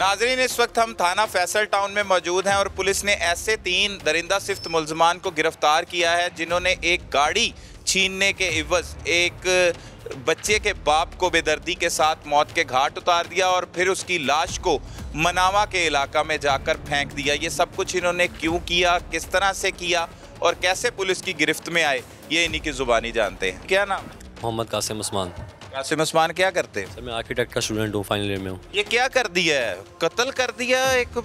नाजरीन, इस वक्त हम थाना फैसल टाउन में मौजूद हैं और पुलिस ने ऐसे 3 दरिंदा सिफ्त मुल्ज़मान को गिरफ्तार किया है जिन्होंने एक गाड़ी छीनने के इवज़ एक बच्चे के बाप को बेदर्दी के साथ मौत के घाट उतार दिया और फिर उसकी लाश को मनावा के इलाका में जाकर फेंक दिया। ये सब कुछ इन्होंने क्यों किया, किस तरह से किया और कैसे पुलिस की गिरफ्त में आए, ये इन्हीं की ज़ुबानी जानते हैं। क्या नाम? मोहम्मद कासिम उस्मान। कासिम उस्मान, क्या करते हैं? सर मैं आर्किटेक्ट का स्टूडेंट हूँ, फाइनल ईयर में हूँ। ये क्या कर दिया है, कत्ल कर दिया एक?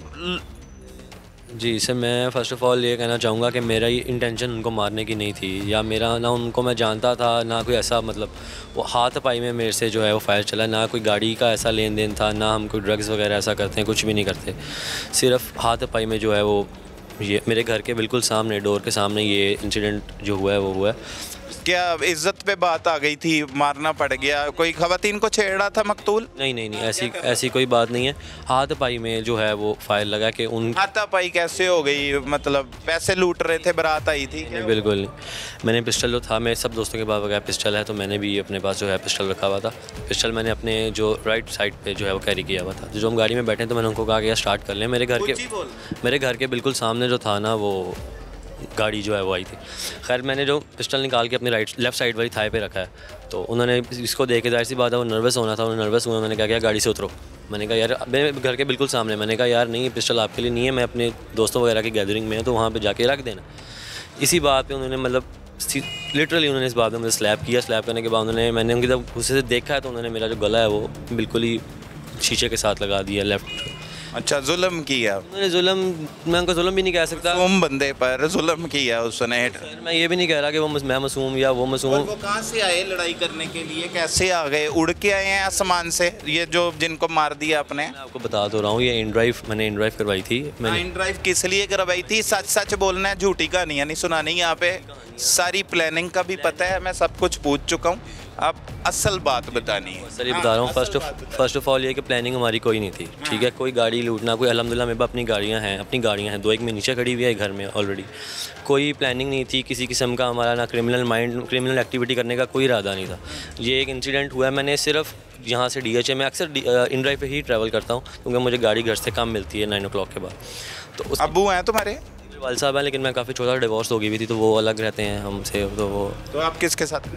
जी सर, मैं फ़र्स्ट ऑफ़ ऑल ये कहना चाहूँगा कि मेरा ही इंटेंशन उनको मारने की नहीं थी, या मेरा ना उनको मैं जानता था, ना कोई ऐसा मतलब वो हाथ-पाई में मेरे से जो है वो फायर चला, ना कोई गाड़ी का ऐसा लेन देन था, ना हम कोई ड्रग्स वगैरह ऐसा करते हैं, कुछ भी नहीं करते। सिर्फ हाथ-पाई में जो है वो ये मेरे घर के बिल्कुल सामने, डोर के सामने ये इंसिडेंट जो हुआ है वो हुआ है। क्या इज्जत पे बात आ गई थी, मारना पड़ गया? कोई खवातीन को छेड़ा था मकतूल? नहीं, ऐसी कोई बात नहीं है। हाथ-पाई में जो है वो फायर लगा कि उन हाथापाई कैसे हो गई? मतलब पैसे लूट रहे थे, बारात आई थी? नहीं, बिल्कुल नहीं। मैंने पिस्टल जो था, मेरे सब दोस्तों के पास वगैरह पिस्टल है, तो मैंने भी अपने पास जो है पिस्टल रखा हुआ था। पिस्टल मैंने अपने जो राइट साइड पे जो है वो कैरी किया हुआ था। जो हम गाड़ी में बैठे तो मैंने उनको कहा कि यार स्टार्ट कर लें। मेरे घर के बिल्कुल सामने जो था ना, वो गाड़ी जो है वो आई थी। खैर मैंने जो पिस्टल निकाल के अपनी लेफ़्ट साइड वाली थाई पे रखा है, तो उन्होंने इसको देख के, जाहिर सी बात है वो नर्वस होना था, उन्होंने नर्वस हुआ। मैंने कहा गाड़ी से उतरो। मैंने कहा यार, मेरे घर के बिल्कुल सामने, मैंने कहा यार नहीं, पिस्टल आपके लिए नहीं है, मैं अपने दोस्तों वगैरह की गैदरिंग में है, तो वहाँ पर जाके रख देना। इसी बात पर उन्होंने मतलब लिटरली उन्होंने इस बात में मुझे स्लैप किया। स्लैप करने के बाद मैंने उनकी जब गुस्से से देखा है तो उन्होंने मेरा जो गला है वो बिल्कुल ही शीशे के साथ लगा दिया, लेफ्ट। अच्छा, जुल्म किया? मैं उनको जुल्म भी नहीं कह सकता। मासूम बंदे पर जुल्म किया उसने। मैं ये भी नहीं कह रहा कि वो मैं मासूम या वो मासूम। वो कहाँ से आए लड़ाई करने के लिए, कैसे आ गए? उड़ के आए हैं आसमान से, ये जो जिनको मार दिया आपने? मैं आपको बता तो रहा हूँ, ये मैंने इन ड्राइव करवाई थी। मैंने इन ड्राइव किस लिए करवाई थी? सच सच बोलना है, झूठी कहानियाँ नहीं सुनानी यहाँ पे। सारी प्लानिंग का भी पता है, मैं सब कुछ पूछ चुका हूँ, आप असल बात बतानी है। सर ये बता रहा हूँ, फर्स्ट ऑफ ऑल ये कि प्लानिंग हमारी कोई नहीं थी, ठीक है? कोई गाड़ी लूटना, कोई अल्हम्दुलिल्लाह मेरे पास अपनी गाड़ियाँ हैं, 2 एक में नीचे खड़ी हुई है घर में ऑलरेडी। कोई प्लानिंग नहीं थी किसी किस्म का, हमारा ना क्रिमिनल एक्टिविटी करने का कोई इरादा नहीं था। ये एक इंसिडेंट हुआ है। मैंने सिर्फ यहाँ से DHA में अक्सर इन ड्राइव पे ही ट्रैवल करता हूँ, क्योंकि मुझे गाड़ी घर से कम मिलती है 9 o'clock के बाद। तो अब्बू हैं तुम्हारे? वाल साहब हैं, लेकिन मैं काफ़ी छोटा डिवोर्स हो गई हुई थी, तो वो अलग रहते हैं हमसे। तो आप किसके साथ?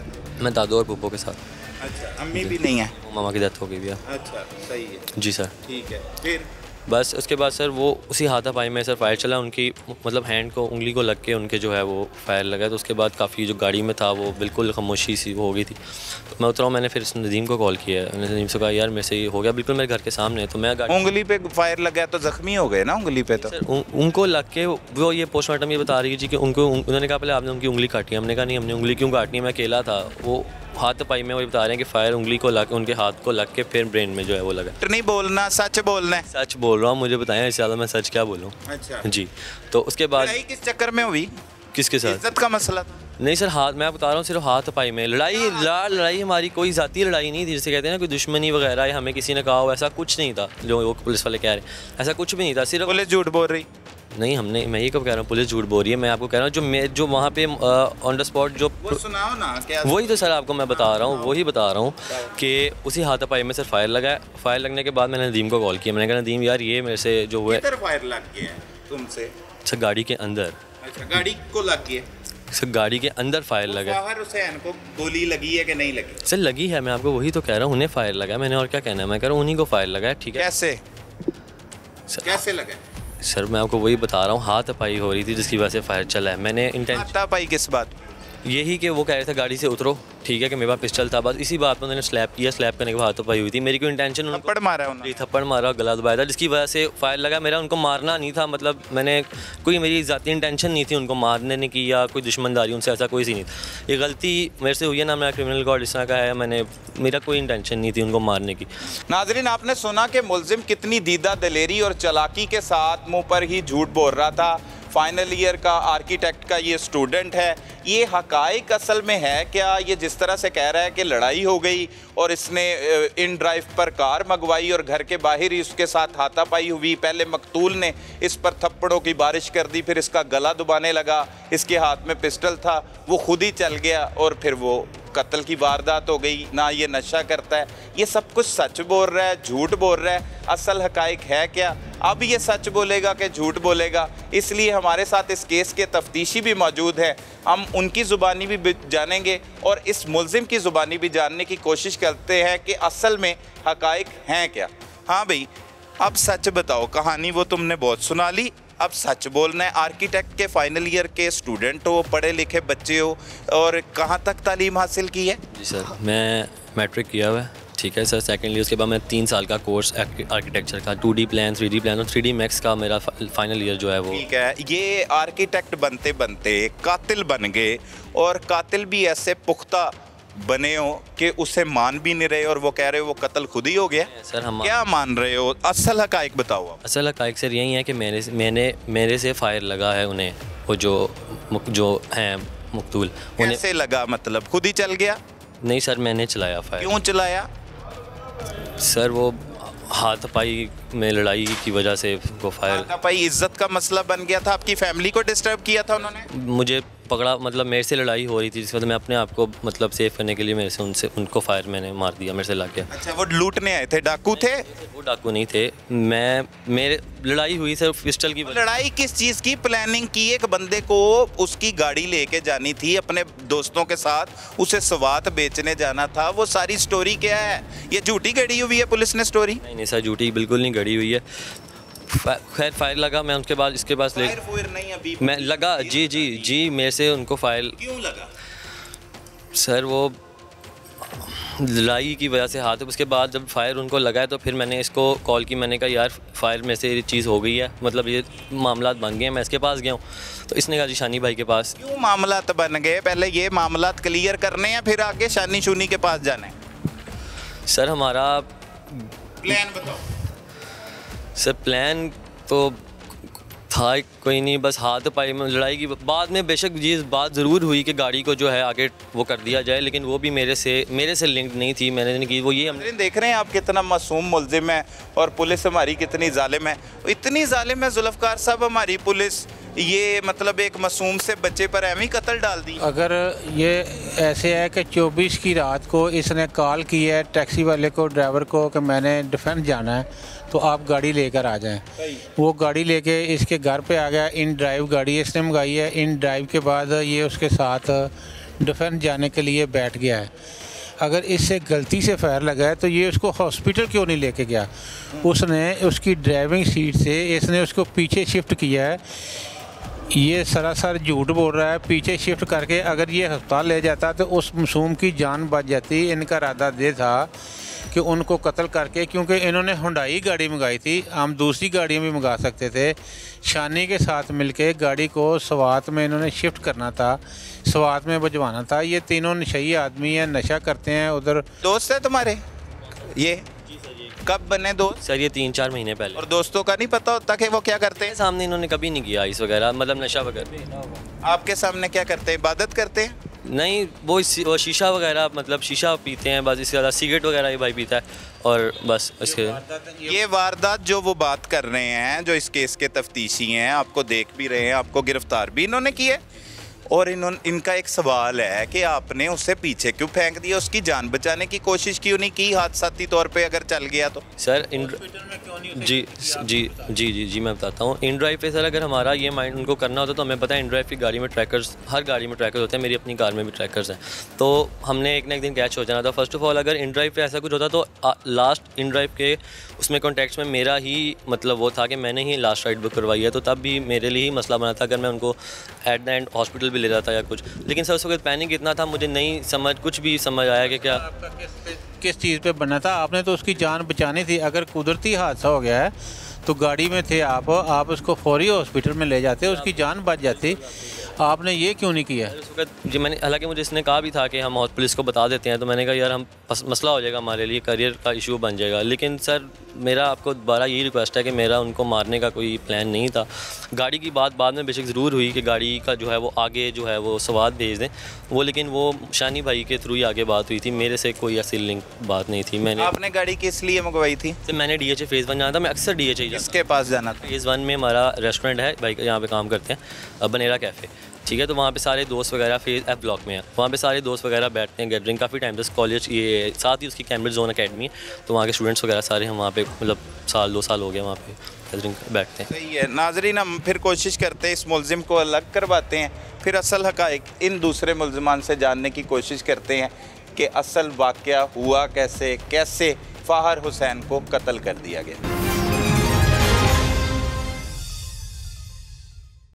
मैं दादू और पुप्पो के साथ। अच्छा, अम्मी भी नहीं है? मामा की डेथ हो गई भैया। अच्छा, सही है जी सर। ठीक है। फिर बस उसके बाद सर वो उसी हाथापाई में सर फायर चला, उनकी मतलब हैंड को, उंगली को लग के उनके जो है वो फायर लगा। तो उसके बाद काफ़ी जो गाड़ी में था वो बिल्कुल खामोशी सी हो गई थी। तो मैं उतरा हूँ, मैंने फिर नदीम को कॉल किया। मैंने नदीम से कहा यार मेरे से ये हो गया, बिल्कुल मेरे घर के सामने। तो मैं उंगली पे फायर लगा तो जख्मी हो गए ना उंगली पे? तो सर उनको लग के वो ये पोस्टमार्टम ये बता रही थी कि उन्होंने कहा पहले आपने उनकी उंगली काटी है। हमने कहा नहीं, हमने उंगली क्यों काटनी है, मैं अकेला था। वो हाथ पाई में वो बता रहे हैं कि फायर उंगली को लग के, उनके हाथ को लग के फिर ब्रेन में जो है वो लगा। नहीं बोलना, सच बोलना है। सच बोल रहा हूँ, मुझे बताएं, इससे ज़्यादा मैं सच क्या बोलूँ? अच्छा जी। तो उसके बाद लड़ाई किस चक्कर में हुई? किसके साथ? इज्जत का मसला था? नहीं सर, हाथ, मैं बता रहा हूँ, सिर्फ हाथ पाई में लड़ाई हमारी कोई ज़ाती लड़ाई नहीं थी, जैसे कहते हैं ना कोई दुश्मनी वगैरह या हमें किसी ने कहा हो, ऐसा कुछ नहीं था जो वो पुलिस वाले कह रहे हैं। ऐसा कुछ भी नहीं था। सिर्फ पुलिस झूठ बोल रही? नहीं, मैं ये कब कह रहा हूँ पुलिस झूठ बोल रही है? मैं आपको कह रहा हूँ जो वहाँ पे ऑन द स्पॉट जो वो सुनाओ ना क्या। वही तो सर आपको मैं बता रहा हूँ, वही बता रहा हूँ कि उसी हाथापाई में सर फायर लगा। फायर लगने के बाद मैंने नदीम को कॉल किया। मैंने कहा नदीम यार ये मेरे से जो हुआ है। फायर लग गया है तुमसे? सर गाड़ी के अंदर। अच्छा, गाड़ी को लग गया? सर गाड़ी के अंदर फायर लगा। बाहर हुसैन को गोली लगी है कि नहीं लगी? सर लगी है, मैं आपको वही तो कह रहा हूँ, उन्हें फायर लगा। मैंने और क्या कहना है, मैं कह रहा हूँ उन्हीं को फायर लगा है। ठीक है, कैसे कैसे लगा? सर मैं आपको वही बता रहा हूँ, हाथापाई हो रही थी जिसकी वजह से फायर चला है। मैंने हाथापाई किस बात? यही कि वो कह रहे थे गाड़ी से उतरो, ठीक है, कि मेरे पास पिस्टल था, बस इसी बात पर उन्होंने स्लैप किया। स्लैप करने के बाद हाथापाई हुई थी। मेरी कोई इंटेंशन, थप्पड़ मारा उन्होंने? थप्पड़ मारा, गला दबाया था, जिसकी वजह से फायर लगा। मेरा उनको मारना नहीं था, मतलब मैंने कोई मेरी ज़ाती इंटेंशन नहीं थी उनको मारने की या कोई दुश्मनदारी उनसे, ऐसा कोई सी नहीं था। ये गलती मेरे से हुई है ना, मेरा क्रिमिनल रिकॉर्ड इस तरह का है, मेरा कोई इंटेंशन नहीं थी उनको मारने की। नाजरीन, आपने सुना कि मुल्जिम कितनी दीदा दलेरी और चालाकी के साथ मुँह पर ही झूठ बोल रहा था। फाइनल ईयर का आर्किटेक्ट का ये स्टूडेंट है। ये हकाइक असल में है क्या? ये जिस तरह से कह रहा है कि लड़ाई हो गई और इसने इन ड्राइव पर कार मंगवाई और घर के बाहर ही उसके साथ हाथापाई हुई। पहले मकतूल ने इस पर थप्पड़ों की बारिश कर दी, फिर इसका गला दबाने लगा, इसके हाथ में पिस्टल था, वो खुद ही चल गया और फिर वो कत्ल की वारदात हो गई, ना ये नशा करता है। ये सब कुछ सच बोल रहा है, झूठ बोल रहा है, असल हकाइक है क्या? अब ये सच बोलेगा कि झूठ बोलेगा? इसलिए हमारे साथ इस केस के तफ्तीशी भी मौजूद हैं, हम उनकी ज़ुबानी भी जानेंगे और इस मुल्ज़िम की ज़ुबानी भी जानने की कोशिश करते हैं कि असल में हकाइक हैं क्या। हाँ भाई, अब सच बताओ, कहानी वो तुमने बहुत सुना ली, अब सच बोलना है। आर्किटेक्ट के फाइनल ईयर के स्टूडेंट हो, पढ़े लिखे बच्चे हो, और कहाँ तक तालीम हासिल की है? जी सर, मैं मैट्रिक किया हुआ है, ठीक है सर। सेकेंडली उसके बाद मैं 3 साल का कोर्स आर्किटेक्चर का 2D प्लान, 3D प्लान और 3D मैक्स का मेरा फाइनल ईयर जो है वो। ठीक है, ये आर्किटेक्ट बनते बनते कातिल बन गए, और कातिल भी ऐसे पुख्ता बने हो कि उसे मान भी नहीं रहे और वो कह रहे हो वो कत्ल खुद ही हो गया। सर हम क्या मान रहे हो? असल हकाइक बताओ आप। असल हकाइक सर यही है कि मेरे से फायर लगा है उन्हें, वो जो हैं मकतूल। कैसे लगा? मतलब खुद ही चल गया? नहीं सर, मैंने चलाया फायर। क्यों चलाया? सर वो हाथापाई में लड़ाई की वजह से वो फायर। हाथापाई इज्जत का मसला बन गया था? आपकी फैमिली को डिस्टर्ब किया था उन्होंने? मुझे पकड़ा, मतलब मेरे से लड़ाई हो रही थी, जिसके बाद मैं अपने आप को मतलब सेव करने के लिए मेरे से उनको फायर मैंने मार दिया, मेरे से लग गया। अच्छा, वो लूटने आए थे, डाकू थे? वो डाकू नहीं थे, मेरे लड़ाई हुई सिर्फ पिस्टल की। लड़ाई किस चीज़ की? प्लानिंग की एक बंदे को उसकी गाड़ी लेके जानी थी अपने दोस्तों के साथ, उसे सवात बेचने जाना था, वो सारी स्टोरी क्या है? ये झूठी गढ़ी हुई है पुलिस ने स्टोरी? नहीं सर, झूठी बिल्कुल नहीं गढ़ी हुई है। खैर फायर लगा, मैं उसके बाद इसके पास ले नहीं अभी मैं लगा। जी मेरे से उनको फायर क्यों लगा? सर वो लड़ाई की वजह से हाथ। उसके बाद जब फायर उनको लगा है तो फिर मैंने इसको कॉल की, मैंने कहा यार फायर में से ये चीज़ हो गई है, मतलब ये मामलात बन गए हैं। मैं इसके पास गया हूँ तो इसने कहा जी शानी भाई के पास। क्यों मामलात बन गए? पहले ये मामलात क्लियर करने हैं, फिर आगे शानी शूनी के पास जाना है। सर हमारा प्लान बताओ। सर प्लान तो था कोई नहीं, बस हाथ पाई में लड़ाई की बाद में बेशक ये बात ज़रूर हुई कि गाड़ी को जो है आगे वो कर दिया जाए, लेकिन वो भी मेरे से लिंक्ड नहीं थी, मैंने नहीं की वो। ये हम देख रहे हैं आप कितना मासूम मुल्जिम है और पुलिस हमारी कितनी जालिम है। इतनी जालिम है जुल्फ़कार साहब हमारी पुलिस, ये मतलब एक मासूम से बच्चे पर एम ही कत्ल डाल दी। अगर ये ऐसे है कि 24 की रात को इसने कॉल की है टैक्सी वाले को, ड्राइवर को, कि मैंने डिफेंस जाना है तो आप गाड़ी लेकर आ जाएं। वो गाड़ी लेके इसके घर पे आ गया। इन ड्राइव गाड़ी इसने मंगाई है। इन ड्राइव के बाद ये उसके साथ डिफेंस जाने के लिए बैठ गया है। अगर इससे गलती से फायर लगा है तो ये उसको हॉस्पिटल क्यों नहीं लेके गया? उसने उसकी ड्राइविंग सीट से इसने उसको पीछे शिफ्ट किया है। ये सरासर झूठ बोल रहा है। पीछे शिफ्ट करके अगर ये अस्पताल ले जाता तो उस मासूम की जान बच जाती। इनका इरादा ये था कि उनको कत्ल करके, क्योंकि इन्होंने हुंडई गाड़ी मंगाई थी, हम दूसरी गाड़ियाँ भी मंगा सकते थे। शानी के साथ मिलके गाड़ी को स्वात में इन्होंने शिफ्ट करना था, स्वात में भिजवाना था। ये तीनों नशई आदमी हैं, नशा करते हैं। उधर दोस्त है तुम्हारे ये? कब बने दोस्त? सर ये 3-4 महीने पहले। और दोस्तों का नहीं पता होता कि वो क्या करते हैं? सामने इन्होंने कभी नहीं किया इस वगैरह, मतलब नशा वगैरह। आपके सामने क्या करते हैं? इबादत करते हैं? नहीं, वो शीशा वगैरह, मतलब शीशा पीते हैं बस, इसके ज़्यादा सिगरेट वगैरह ही भाई पीता है और बस इसके। ये वारदात जो वो बात कर रहे हैं, जो इस केस के तफ्तीशी हैं, आपको देख भी रहे हैं, आपको गिरफ्तार भी इन्होंने किए, और इनका एक सवाल है कि आपने उसे पीछे क्यों फेंक दिया? उसकी जान बचाने की कोशिश क्यों नहीं की हादसाती तौर पे अगर चल गया तो? सर जी मैं बताता हूँ। इन ड्राइव पे सर अगर हमारा ये माइंड उनको करना होता तो हमें पता है इन ड्राइव की गाड़ी में ट्रैकर्स, हर गाड़ी में ट्रैकर्स होते हैं, मेरी अपनी कार में भी ट्रैकर्स हैं, तो हमने एक ना एक दिन कैच हो जाना था। फर्स्ट ऑफ ऑल अगर इन ड्राइव पे ऐसा कुछ होता तो लास्ट इन ड्राइव के उसमें कॉन्टैक्ट्स में मेरा ही मतलब वो था कि मैंने ही लास्ट राइड बुक करवाई है, तो तब भी मेरे लिए ही मसला बना था अगर मैं उनको एट द एंड हॉस्पिटल भी ले जाता या कुछ। लेकिन सर उस वक्त पैनिक इतना था, मुझे नहीं कुछ भी समझ आया कि क्या किस चीज़ पे बनना था। आपने तो उसकी जान बचानी थी। अगर कुदरती हादसा हो गया है तो गाड़ी में थे आप उसको फौरी हॉस्पिटल में ले जाते, उसकी जान बच जाती। आपने ये क्यों नहीं किया? उस वक्त जी मैंने, हालांकि मुझे इसने कहा भी था कि हम पुलिस को बता देते हैं, तो मैंने कहा यार हम मसला हो जाएगा, हमारे लिए करियर का इशू बन जाएगा। लेकिन सर मेरा आपको दोबारा यही रिक्वेस्ट है कि मेरा उनको मारने का कोई प्लान नहीं था। गाड़ी की बात बाद में बेशक ज़रूर हुई कि गाड़ी का जो है वो आगे जो है वो सवाद भेज दें वो, लेकिन वो शानी भाई के थ्रू ही आगे बात हुई थी, मेरे से कोई ऐसी लिंक बात नहीं थी। आपने गाड़ी किस लिए मंगवाई थी? तो मैंने DHA फेज़ 1 जाना था, मैं अक्सर DHA किसके पास जाना था? फेज़ 1 में हमारा रेस्टोरेंट है भाई, यहाँ पे काम करते हैं, बनेरा कैफ़े, ठीक है। तो वहाँ पे सारे दोस्त वगैरह फेज F ब्लॉक में है, वहाँ पे सारे दोस्त वगैरह बैठते हैं गैदरिंग काफ़ी टाइम से। कॉलेज ये साथ ही उसकी कैम्ब्रिज जोन अकेडमी है, तो वहाँ के स्टूडेंट्स वगैरह सारे हम वहाँ पे मतलब 1-2 साल हो गए वहाँ पे गैदरिंग बैठते हैं। सही है। नाजरीन, हम फिर कोशिश करते हैं इस मुलजिम को अलग करवाते हैं, फिर असल हक़ाइक़ इन दूसरे मुलजमान से जानने की कोशिश करते हैं कि असल वाक़या हुआ कैसे, कैसे फ़ाहर हुसैन को कत्ल कर दिया गया।